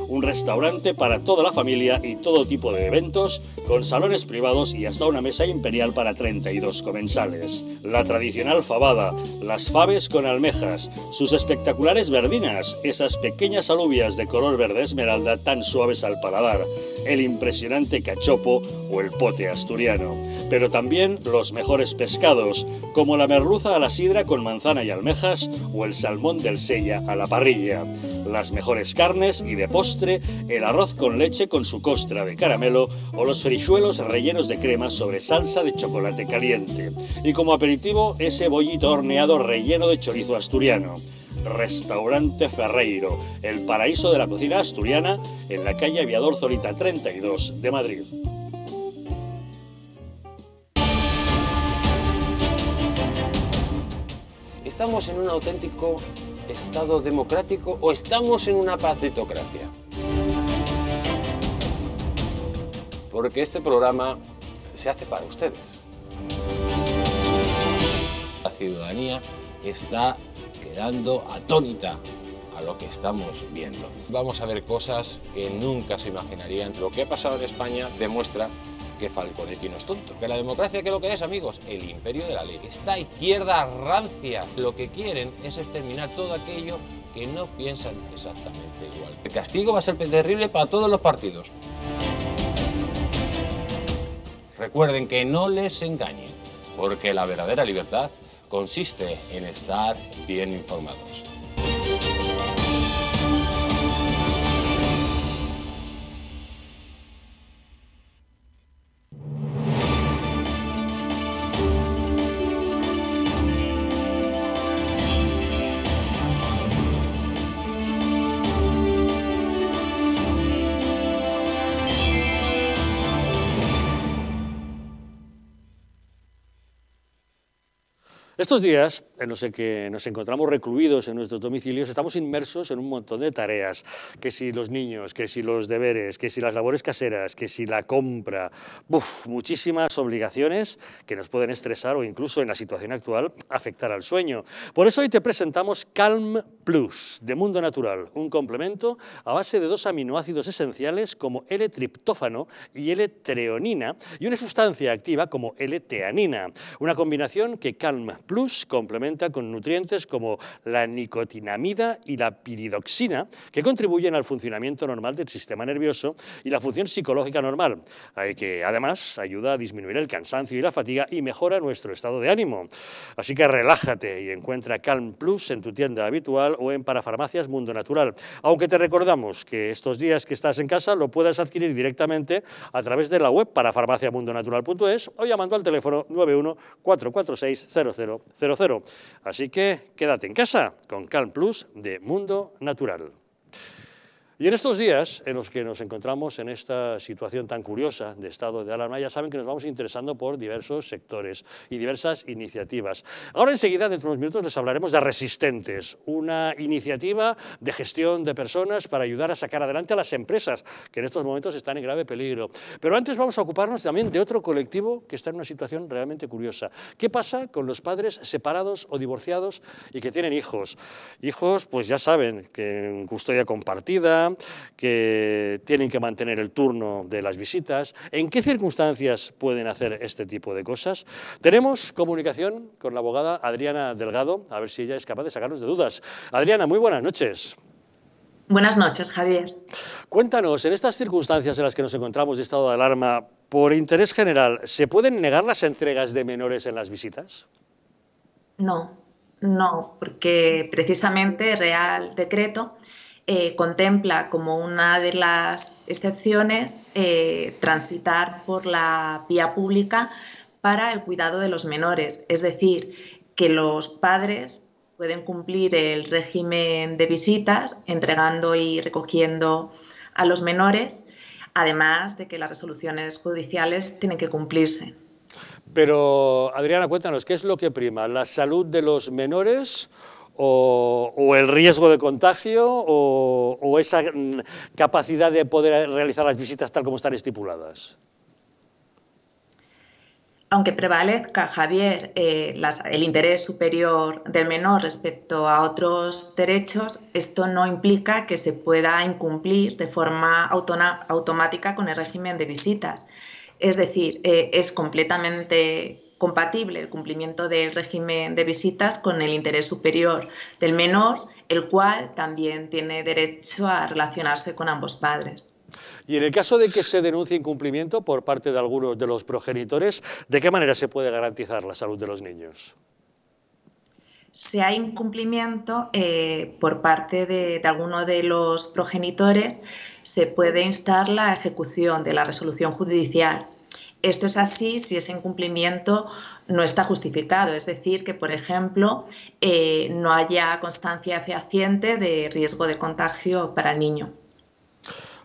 Un restaurante para toda la familia y todo tipo de eventos, con salones privados y hasta una mesa imperial para 32 comensales. La tradicional fabada, las faves con almejas, sus espectaculares verdinas, esas pequeñas alubias de color verde esmeralda tan suaves al paladar, el impresionante cachopo o el pote asturiano. Pero también los mejores pescados, como la merluza a la sidra con manzana y almejas o el salmón del Sella a la parrilla. Las mejores carnes y de postre, el arroz con leche con su costra de caramelo o los frijuelos rellenos de crema sobre salsa de chocolate caliente. Y como aperitivo, ese bollito horneado relleno de chorizo asturiano. Restaurante Ferreiro, el paraíso de la cocina asturiana en la calle Aviador Zorita 32 de Madrid. ¿Estamos en un auténtico Estado democrático o estamos en una partitocracia? Porque este programa se hace para ustedes. La ciudadanía está quedando atónita a lo que estamos viendo. Vamos a ver cosas que nunca se imaginarían. Lo que ha pasado en España demuestra que Falconetti no es tonto. Que la democracia, ¿qué es lo que es, amigos? El imperio de la ley. Esta izquierda rancia lo que quieren es exterminar todo aquello que no piensan exactamente igual. El castigo va a ser terrible para todos los partidos. Recuerden que no les engañen, porque la verdadera libertad consiste en estar bien informados. Estos días, en los que nos encontramos recluidos en nuestros domicilios, estamos inmersos en un montón de tareas, que si los niños, que si los deberes, que si las labores caseras, que si la compra, muchísimas obligaciones que nos pueden estresar o incluso en la situación actual afectar al sueño. Por eso hoy te presentamos Calm Plus de Mundo Natural, un complemento a base de 2 aminoácidos esenciales como L-triptófano y L-treonina y una sustancia activa como L-teanina, una combinación que Calm Plus complementa con nutrientes como la nicotinamida y la piridoxina, que contribuyen al funcionamiento normal del sistema nervioso y la función psicológica normal, que además ayuda a disminuir el cansancio y la fatiga y mejora nuestro estado de ánimo. Así que relájate y encuentra Calm Plus en tu tienda habitual o en Parafarmacias Mundo Natural, aunque te recordamos que estos días que estás en casa lo puedas adquirir directamente a través de la web parafarmaciamundonatural.es o llamando al teléfono 91 446 0000. Así que quédate en casa con Calm Plus de Mundo Natural. Y en estos días en los que nos encontramos en esta situación tan curiosa de estado de alarma, ya saben que nos vamos interesando por diversos sectores y diversas iniciativas. Ahora enseguida, dentro de unos minutos, les hablaremos de Resistentes, una iniciativa de gestión de personas para ayudar a sacar adelante a las empresas que en estos momentos están en grave peligro. Pero antes vamos a ocuparnos también de otro colectivo que está en una situación realmente curiosa. ¿Qué pasa con los padres separados o divorciados y que tienen hijos? Hijos, pues ya saben, que en custodia compartida, guardia, que tienen que mantener el turno de las visitas. ¿En qué circunstancias pueden hacer este tipo de cosas? Tenemos comunicación con la abogada Adriana Delgado, a ver si ella es capaz de sacarnos de dudas. Adriana, muy buenas noches. Buenas noches, Javier. Cuéntanos, en estas circunstancias en las que nos encontramos de estado de alarma, por interés general, ¿se pueden negar las entregas de menores en las visitas? No, porque precisamente el Real Decreto contempla como una de las excepciones transitar por la vía pública para el cuidado de los menores, es decir, que los padres pueden cumplir el régimen de visitas entregando y recogiendo a los menores, además de que las resoluciones judiciales tienen que cumplirse. Pero, Adriana, cuéntanos, ¿qué es lo que prima? ¿La salud de los menores o el riesgo de contagio o esa capacidad de poder realizar las visitas tal como están estipuladas? Aunque prevalezca, Javier, el interés superior del menor respecto a otros derechos, esto no implica que se pueda incumplir de forma automática con el régimen de visitas. Es decir, es completamente compatible el cumplimiento del régimen de visitas con el interés superior del menor, el cual también tiene derecho a relacionarse con ambos padres. Y en el caso de que se denuncie incumplimiento por parte de algunos de los progenitores, ¿de qué manera se puede garantizar la salud de los niños? Si hay incumplimiento por parte de alguno de los progenitores, se puede instar la ejecución de la resolución judicial. Esto es así si ese incumplimiento no está justificado, es decir, que, por ejemplo, no haya constancia fehaciente de riesgo de contagio para el niño.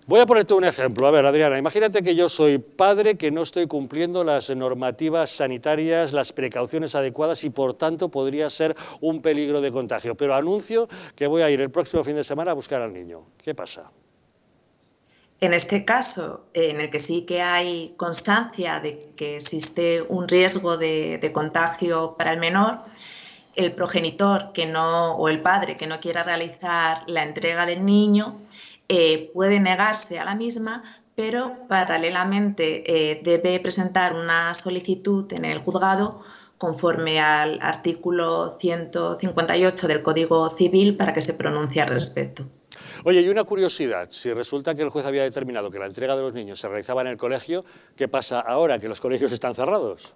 Voy a ponerte un ejemplo. A ver, Adriana, imagínate que yo soy padre que no estoy cumpliendo las normativas sanitarias, las precauciones adecuadas y, por tanto, podría ser un peligro de contagio. Pero anuncio que voy a ir el próximo fin de semana a buscar al niño. ¿Qué pasa? En este caso, en el que sí que hay constancia de que existe un riesgo de contagio para el menor, el progenitor o el padre que no quiera realizar la entrega del niño puede negarse a la misma, pero paralelamente debe presentar una solicitud en el juzgado conforme al artículo 158 del Código Civil para que se pronuncie al respecto. Oye, y una curiosidad, si resulta que el juez había determinado que la entrega de los niños se realizaba en el colegio, ¿qué pasa ahora que los colegios están cerrados?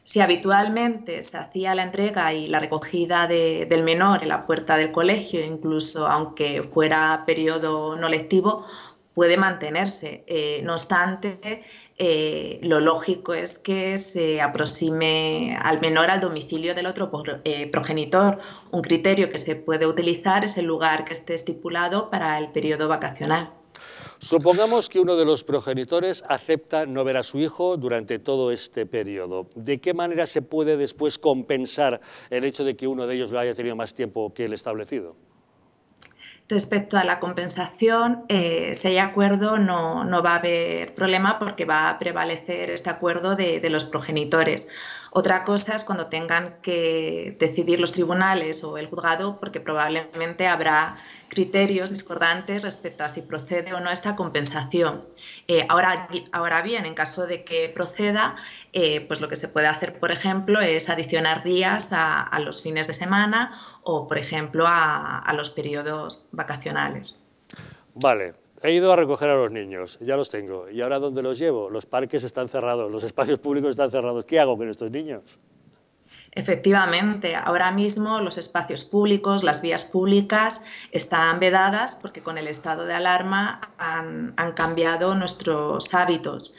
Si habitualmente se hacía la entrega y la recogida del menor en la puerta del colegio, incluso aunque fuera periodo no lectivo, puede mantenerse. No obstante, lo lógico es que se aproxime al menor al domicilio del otro progenitor. Un criterio que se puede utilizar es el lugar que esté estipulado para el periodo vacacional. Supongamos que uno de los progenitores acepta no ver a su hijo durante todo este periodo. ¿De qué manera se puede después compensar el hecho de que uno de ellos lo haya tenido más tiempo que el establecido? Respecto a la compensación, si hay acuerdo no va a haber problema porque va a prevalecer este acuerdo de los progenitores. Otra cosa es cuando tengan que decidir los tribunales o el juzgado, porque probablemente habrá criterios discordantes respecto a si procede o no esta compensación. Ahora bien, en caso de que proceda, pues lo que se puede hacer, por ejemplo, es adicionar días a los fines de semana o, por ejemplo, a los periodos vacacionales. Vale. He ido a recoger a los niños, ya los tengo. ¿Y ahora dónde los llevo? Los parques están cerrados, los espacios públicos están cerrados. ¿Qué hago con estos niños? Efectivamente, ahora mismo los espacios públicos, las vías públicas están vedadas porque con el estado de alarma han cambiado nuestros hábitos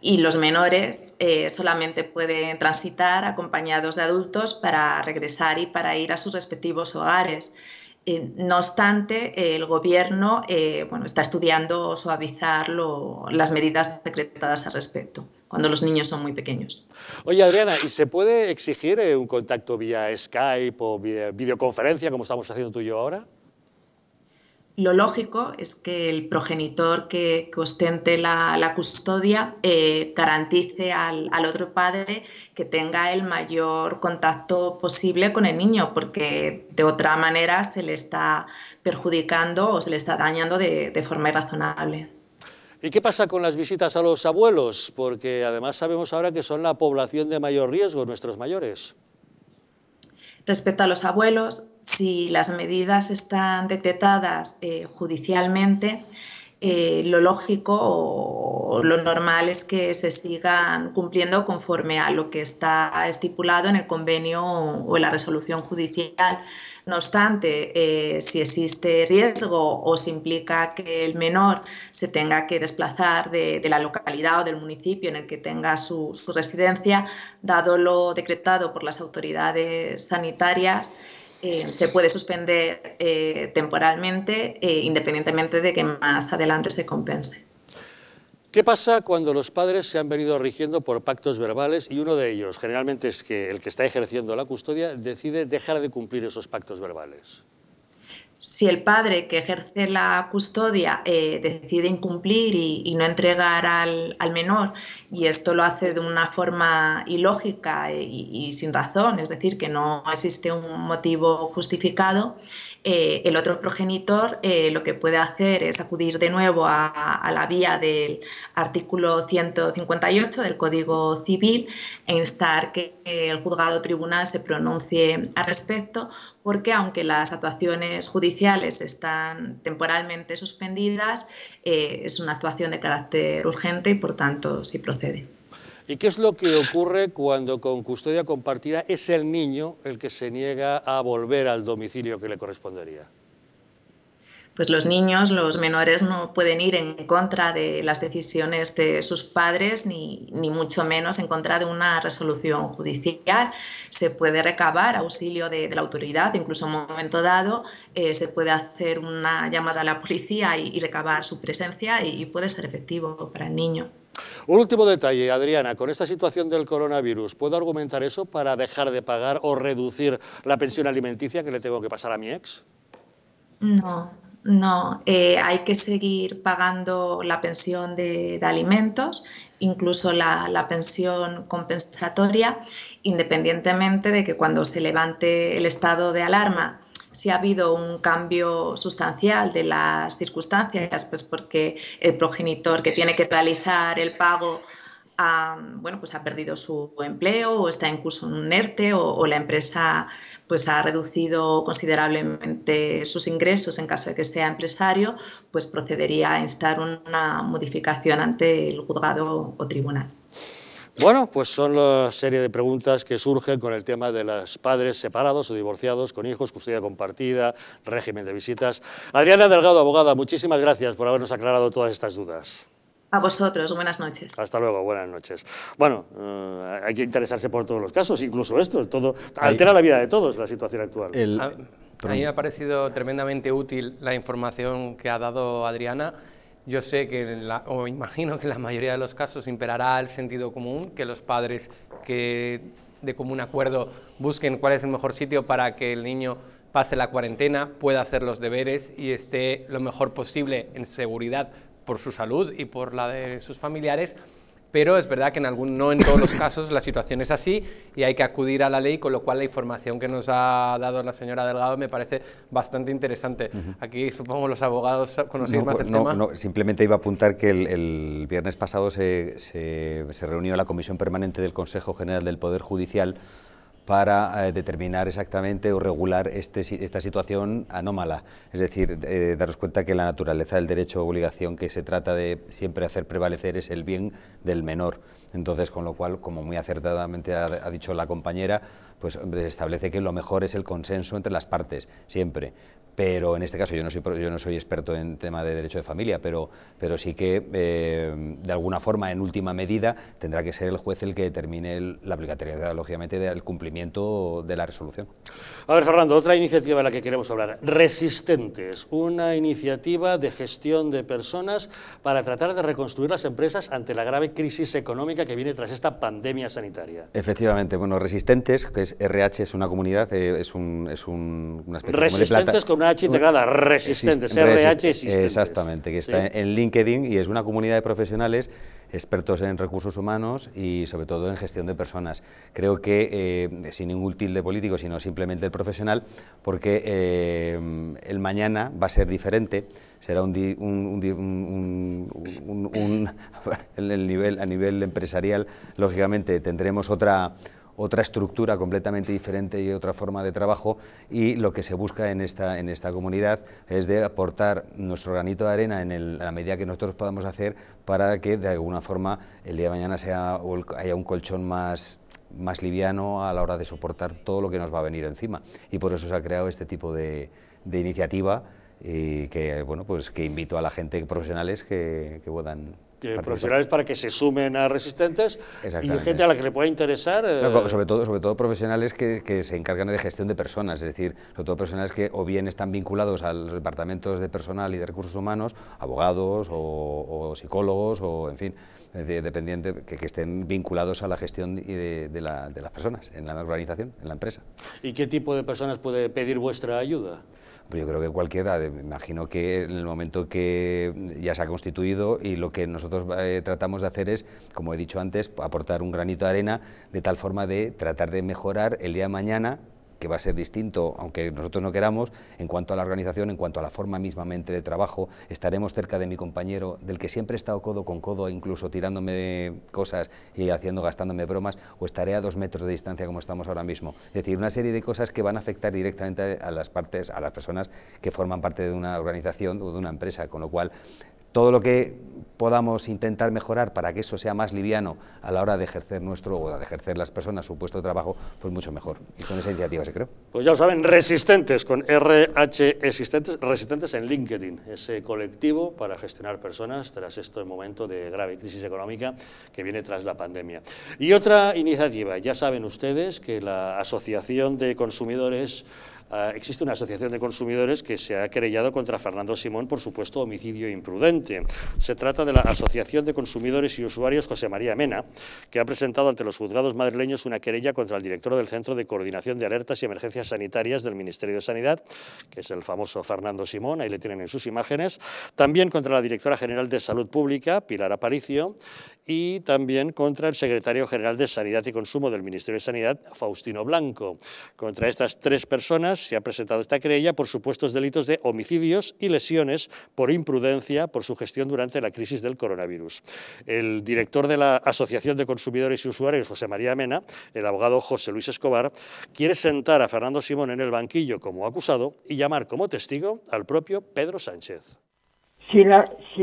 y los menores solamente pueden transitar acompañados de adultos para regresar y para ir a sus respectivos hogares. No obstante, el Gobierno está estudiando suavizar las medidas decretadas al respecto, cuando los niños son muy pequeños. Oye, Adriana, ¿y se puede exigir un contacto vía Skype o vía videoconferencia, como estamos haciendo tú y yo ahora? Lo lógico es que el progenitor que ostente la custodia garantice al otro padre que tenga el mayor contacto posible con el niño, porque de otra manera se le está perjudicando o se le está dañando de forma irrazonable. ¿Y qué pasa con las visitas a los abuelos? Porque además sabemos ahora que son la población de mayor riesgo, nuestros mayores. Respecto a los abuelos, si las medidas están decretadas judicialmente, lo lógico o lo normal es que se sigan cumpliendo conforme a lo que está estipulado en el convenio o en la resolución judicial. No obstante, si existe riesgo o se implica que el menor se tenga que desplazar de la localidad o del municipio en el que tenga su residencia, dado lo decretado por las autoridades sanitarias, se puede suspender temporalmente, independientemente de que más adelante se compense. ¿Qué pasa cuando los padres se han venido rigiendo por pactos verbales y uno de ellos, generalmente es que el que está ejerciendo la custodia, decide dejar de cumplir esos pactos verbales? Si el padre que ejerce la custodia decide incumplir y no entregar al menor, y esto lo hace de una forma ilógica y sin razón, es decir, que no existe un motivo justificado, el otro progenitor lo que puede hacer es acudir de nuevo a la vía del artículo 158 del Código Civil e instar que el juzgado tribunal se pronuncie al respecto, porque aunque las actuaciones judiciales están temporalmente suspendidas, es una actuación de carácter urgente y por tanto sí procede. ¿Y qué es lo que ocurre cuando con custodia compartida es el niño el que se niega a volver al domicilio que le correspondería? Pues los niños, los menores, no pueden ir en contra de las decisiones de sus padres ni mucho menos en contra de una resolución judicial. Se puede recabar auxilio de la autoridad, incluso en un momento dado se puede hacer una llamada a la policía y recabar su presencia y puede ser efectivo para el niño. Un último detalle, Adriana, con esta situación del coronavirus, ¿puedo argumentar eso para dejar de pagar o reducir la pensión alimenticia que le tengo que pasar a mi ex? No, hay que seguir pagando la pensión de alimentos, incluso la pensión compensatoria, independientemente de que cuando se levante el estado de alarma, si ha habido un cambio sustancial de las circunstancias, pues porque el progenitor que tiene que realizar el pago pues ha perdido su empleo o está en curso en un ERTE o la empresa pues ha reducido considerablemente sus ingresos en caso de que sea empresario, pues procedería a instar una modificación ante el juzgado o tribunal. Bueno, pues son la serie de preguntas que surgen con el tema de los padres separados o divorciados, con hijos, custodia compartida, régimen de visitas. Adriana Delgado, abogada, muchísimas gracias por habernos aclarado todas estas dudas. A vosotros, buenas noches. Hasta luego, buenas noches. Bueno, hay que interesarse por todos los casos, incluso esto, todo altera la vida de todos, la situación actual. A mí me ha parecido tremendamente útil la información que ha dado Adriana. Yo sé que, o imagino que en la mayoría de los casos imperará el sentido común, que los padres que de común acuerdo busquen cuál es el mejor sitio para que el niño pase la cuarentena, pueda hacer los deberes y esté lo mejor posible en seguridad por su salud y por la de sus familiares, pero es verdad que no en todos los casos la situación es así y hay que acudir a la ley, con lo cual la información que nos ha dado la señora Delgado me parece bastante interesante. Aquí supongo los abogados conocéis más el tema. No, simplemente iba a apuntar que el viernes pasado se reunió la Comisión Permanente del Consejo General del Poder Judicial para determinar exactamente o regular esta situación anómala. Es decir, daros cuenta que la naturaleza del derecho o obligación que se trata de siempre hacer prevalecer es el bien del menor. Entonces, con lo cual, como muy acertadamente ha dicho la compañera, pues hombre, se establece que lo mejor es el consenso entre las partes, siempre. Pero en este caso yo no soy experto en tema de derecho de familia, pero sí que de alguna forma, en última medida, tendrá que ser el juez el que determine la obligatoriedad, lógicamente, del cumplimiento cumplimiento de la resolución. A ver, Fernando, otra iniciativa de la que queremos hablar, Resistentes, una iniciativa de gestión de personas para tratar de reconstruir las empresas ante la grave crisis económica que viene tras esta pandemia sanitaria. Efectivamente, bueno, Resistentes, que es RH, es una comunidad, es una especie Resistentes con una H integrada, Resistentes, RH Existentes. Exactamente, que está en LinkedIn y es una comunidad de profesionales expertos en recursos humanos y sobre todo en gestión de personas. Creo que sin ningún tilde político, sino simplemente el profesional, porque el mañana va a ser diferente, será a nivel empresarial, lógicamente tendremos otra estructura completamente diferente y otra forma de trabajo, y lo que se busca en esta comunidad es de aportar nuestro granito de arena en la medida que nosotros podamos hacer para que de alguna forma el día de mañana haya un colchón más liviano a la hora de soportar todo lo que nos va a venir encima, y por eso se ha creado este tipo de iniciativa, y que, bueno, pues que invito a la gente, profesionales que puedan profesionales para que se sumen a Resistentes, y gente a la que le pueda interesar. No, sobre todo profesionales que se encargan de gestión de personas, es decir, sobre todo profesionales que o bien están vinculados a los departamentos de personal y de recursos humanos, abogados o psicólogos, o en fin, dependientes, que estén vinculados a la gestión de las personas en la organización, en la empresa. ¿Y qué tipo de personas puede pedir vuestra ayuda? Yo creo que cualquiera, me imagino que en el momento que ya se ha constituido, y lo que nosotros tratamos de hacer es, como he dicho antes, aportar un granito de arena de tal forma de tratar de mejorar el día de mañana, que va a ser distinto, aunque nosotros no queramos, en cuanto a la organización, en cuanto a la forma mismamente de trabajo. Estaremos cerca de mi compañero, del que siempre he estado codo con codo, incluso tirándome cosas y gastándome bromas, o estaré a 2 metros de distancia como estamos ahora mismo. Es decir, una serie de cosas que van a afectar directamente a las personas que forman parte de una organización o de una empresa, con lo cual todo lo que podamos intentar mejorar para que eso sea más liviano a la hora de ejercer de ejercer las personas su puesto de trabajo, pues mucho mejor. Y con esa iniciativa se creó. Pues ya lo saben, Resistentes, con RH Existentes, Resistentes en LinkedIn, ese colectivo para gestionar personas tras este momento de grave crisis económica que viene tras la pandemia. Y otra iniciativa, ya saben ustedes que la Asociación de Consumidores, existe una asociación de consumidores que se ha querellado contra Fernando Simón por supuesto homicidio imprudente. Se trata de la Asociación de Consumidores y Usuarios José María Mena, que ha presentado ante los juzgados madrileños una querella contra el director del Centro de Coordinación de Alertas y Emergencias Sanitarias del Ministerio de Sanidad, que es el famoso Fernando Simón, ahí le tienen en sus imágenes, también contra la directora general de Salud Pública, Pilar Aparicio, y también contra el secretario general de Sanidad y Consumo del Ministerio de Sanidad, Faustino Blanco. Contra estas 3 personas se ha presentado esta querella por supuestos delitos de homicidios y lesiones por imprudencia por su gestión durante la crisis del coronavirus. El director de la Asociación de Consumidores y Usuarios, José María Mena, el abogado José Luis Escobar, quiere sentar a Fernando Simón en el banquillo como acusado y llamar como testigo al propio Pedro Sánchez. Si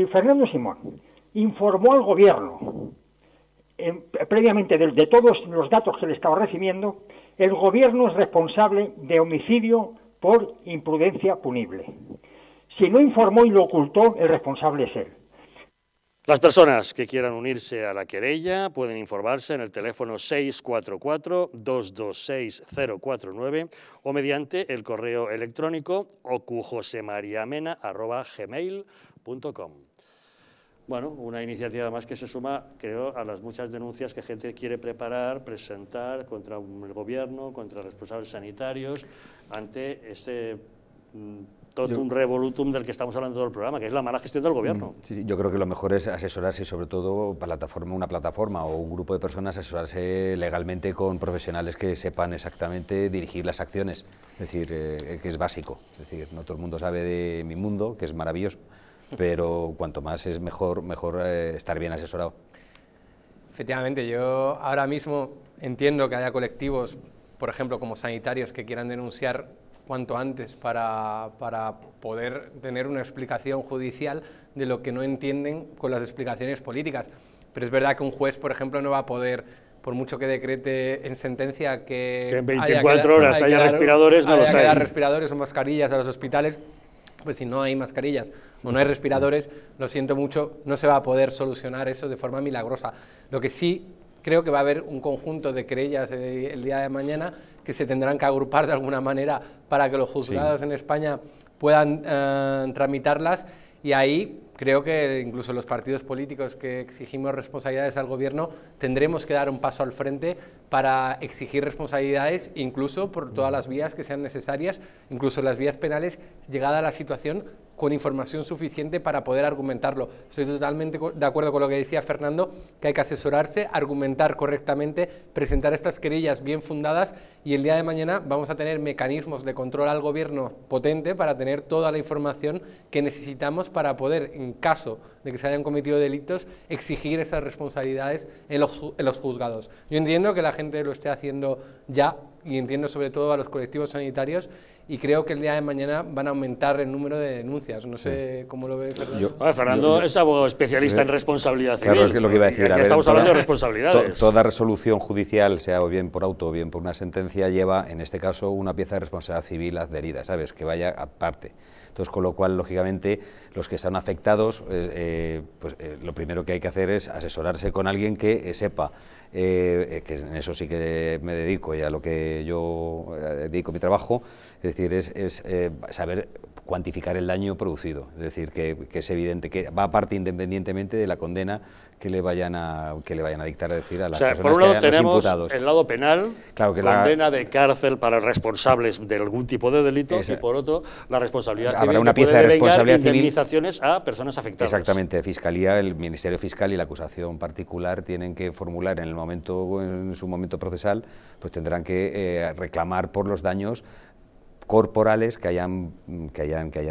Fernando Simón informó al gobierno previamente de todos los datos que le estaba recibiendo, el gobierno es responsable de homicidio por imprudencia punible. Si no informó y lo ocultó, el responsable es él. Las personas que quieran unirse a la querella pueden informarse en el teléfono 644-226-049 o mediante el correo electrónico ocujosemariamena@gmail.com. Bueno, una iniciativa más que se suma, creo, a las muchas denuncias que gente quiere presentar contra el gobierno, contra responsables sanitarios, ante ese totum revolutum del que estamos hablando todo el programa, que es la mala gestión del gobierno. Sí, yo creo que lo mejor es asesorarse, sobre todo una plataforma o un grupo de personas, asesorarse legalmente con profesionales que sepan exactamente dirigir las acciones, es decir, que es básico. Es decir, no todo el mundo sabe de mi mundo, que es maravilloso, pero cuanto más es mejor estar bien asesorado. Efectivamente, yo ahora mismo entiendo que haya colectivos, por ejemplo, como sanitarios, que quieran denunciar cuanto antes para poder tener una explicación judicial de lo que no entienden con las explicaciones políticas. Pero es verdad que un juez, por ejemplo, no va a poder, por mucho que decrete en sentencia que en 24 horas haya respiradores, no los hay. Haya respiradores o mascarillas a los hospitales. Pues si no hay mascarillas o no hay respiradores, lo siento mucho, no se va a poder solucionar eso de forma milagrosa. Lo que sí creo que va a haber un conjunto de querellas el día de mañana que se tendrán que agrupar de alguna manera para que los juzgados en España puedan tramitarlas, y ahí creo que incluso los partidos políticos que exigimos responsabilidades al gobierno tendremos que dar un paso al frente para exigir responsabilidades, incluso por todas las vías que sean necesarias, incluso las vías penales, llegada a la situación, con información suficiente para poder argumentarlo. Estoy totalmente de acuerdo con lo que decía Fernando, que hay que asesorarse, argumentar correctamente, presentar estas querellas bien fundadas, y el día de mañana vamos a tener mecanismos de control al gobierno potente para tener toda la información que necesitamos para poder, en caso de que se hayan cometido delitos, exigir esas responsabilidades en los juzgados. Yo entiendo que la gente lo esté haciendo ya, y entiendo sobre todo a los colectivos sanitarios, y creo que el día de mañana van a aumentar el número de denuncias. No sé cómo lo ve Fernando. Fernando es abogado especialista en responsabilidad civil. Claro, es que lo que iba a decir. Aquí estamos hablando de responsabilidades. Toda resolución judicial, sea o bien por auto o bien por una sentencia, lleva, en este caso, una pieza de responsabilidad civil adherida, ¿sabes? Que vaya aparte. Entonces, con lo cual, lógicamente, los que están afectados, lo primero que hay que hacer es asesorarse con alguien que sepa, que en eso sí que me dedico y a lo que yo dedico mi trabajo, es decir, es saber cuantificar el daño producido, es decir, que es evidente, que va aparte independientemente de la condena que le vayan a dictar, es decir, a las personas, por un lado que hayan, los imputados. tenemos el lado penal, claro, que condena de cárcel para responsables de algún tipo de delito, y por otro, la responsabilidad civil, habrá una que pieza puede de responsabilidad civil, indemnizaciones a personas afectadas. Exactamente, Fiscalía, el Ministerio Fiscal y la acusación particular tienen que formular en su momento procesal, pues tendrán que reclamar por los daños corporales que hayan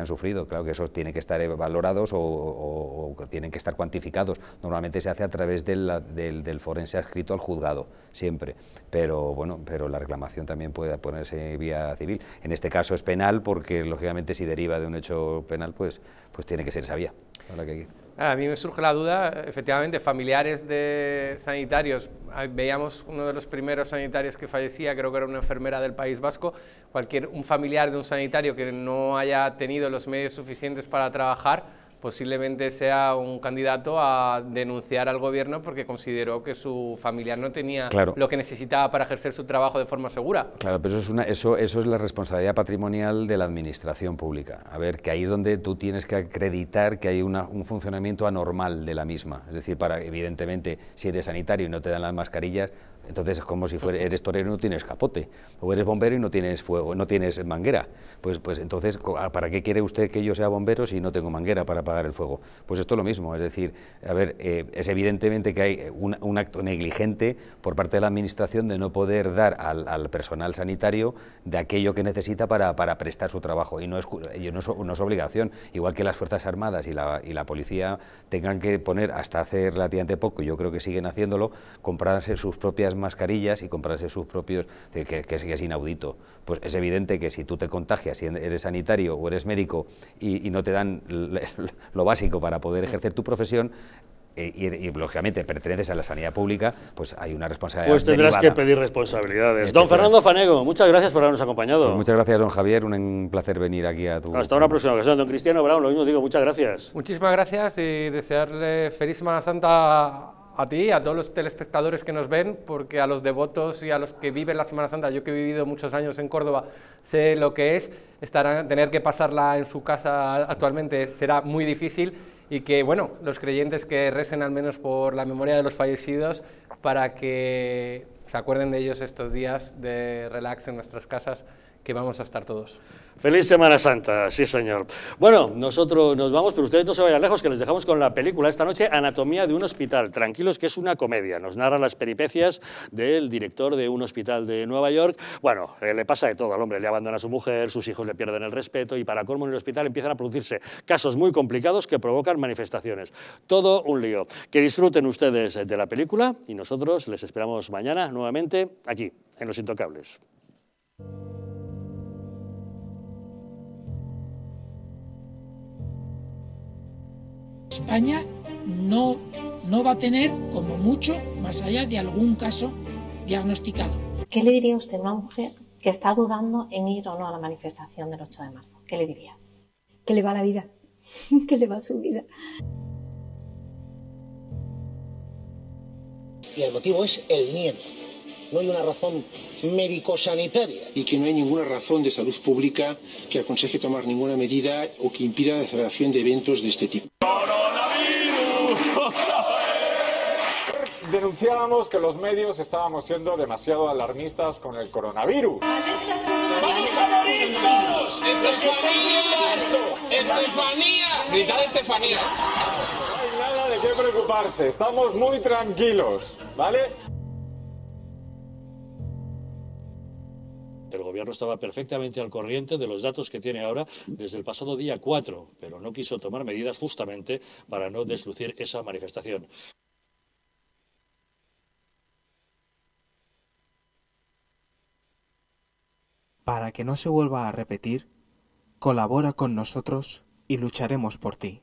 sufrido. Claro que eso tiene que estar valorados o tienen que estar cuantificados. Normalmente se hace a través del forense adscrito al juzgado, siempre. Pero bueno, la reclamación también puede ponerse vía civil. En este caso es penal, porque lógicamente si deriva de un hecho penal, pues tiene que ser esa vía. A mí me surge la duda, efectivamente, familiares de sanitarios, veíamos uno de los primeros sanitarios que fallecía, creo que era una enfermera del País Vasco, un familiar de un sanitario que no haya tenido los medios suficientes para trabajar, posiblemente sea un candidato a denunciar al gobierno porque consideró que su familiar no tenía lo que necesitaba para ejercer su trabajo de forma segura. Claro, pero eso es la responsabilidad patrimonial de la administración pública. A ver, que ahí es donde tú tienes que acreditar que hay un funcionamiento anormal de la misma. Es decir, evidentemente, si eres sanitario y no te dan las mascarillas, entonces es como si eres torero y no tienes capote, o eres bombero y no tienes fuego, no tienes manguera. Pues entonces, ¿para qué quiere usted que yo sea bombero si no tengo manguera para apagar el fuego? Pues esto es lo mismo, es decir, a ver, es evidentemente que hay un acto negligente por parte de la administración de no poder dar al personal sanitario de aquello que necesita para prestar su trabajo, y no es obligación, igual que las Fuerzas Armadas y la policía tengan que poner, hasta hace relativamente poco, yo creo que siguen haciéndolo, comprarse sus propias mascarillas y comprarse sus propios, que es inaudito. Pues es evidente que si tú te contagias, si eres sanitario o eres médico y no te dan lo básico para poder ejercer tu profesión, y lógicamente perteneces a la sanidad pública, pues hay una responsabilidad. Pues tendrás derivada. que pedir responsabilidades. Don Fernando Fanego, muchas gracias por habernos acompañado. Pues muchas gracias, don Javier, un placer venir aquí a tu... Hasta una próxima ocasión. Don Cristiano Brown, lo mismo digo, muchas gracias. Muchísimas gracias y desearle feliz Semana Santa a ti, a todos los telespectadores que nos ven, porque a los devotos y a los que viven la Semana Santa, yo que he vivido muchos años en Córdoba, sé lo que es, tener que pasarla en su casa actualmente será muy difícil, y que, bueno, los creyentes que recen al menos por la memoria de los fallecidos, para que se acuerden de ellos estos días de relax en nuestras casas, que vamos a estar todos. Feliz Semana Santa, sí señor. Bueno, nosotros nos vamos, pero ustedes no se vayan lejos, que les dejamos con la película esta noche, Anatomía de un hospital. Tranquilos, que es una comedia. Nos narra las peripecias del director de un hospital de Nueva York. Bueno, le pasa de todo al hombre, le abandona a su mujer, sus hijos le pierden el respeto, y para colmo en el hospital empiezan a producirse casos muy complicados que provocan manifestaciones. Todo un lío. Que disfruten ustedes de la película, y nosotros les esperamos mañana nuevamente aquí, en Los Intocables. España no va a tener, como mucho, más allá de algún caso diagnosticado. ¿Qué le diría usted a una mujer que está dudando en ir o no a la manifestación del 8 de marzo? ¿Qué le diría? Que le va la vida, que le va su vida. Y el motivo es el miedo. No hay una razón médico-sanitaria. Y que no hay ninguna razón de salud pública que aconseje tomar ninguna medida o que impida la celebración de eventos de este tipo. Denunciábamos que los medios estábamos siendo demasiado alarmistas con el coronavirus. ¡Vamos a morir todos! ¡Estefanía! ¡Estefanía! Gritad Estefanía. No hay nada de qué preocuparse, estamos muy tranquilos, ¿vale? El gobierno estaba perfectamente al corriente de los datos que tiene ahora desde el pasado día 4, pero no quiso tomar medidas justamente para no deslucir esa manifestación. Para que no se vuelva a repetir, colabora con nosotros y lucharemos por ti.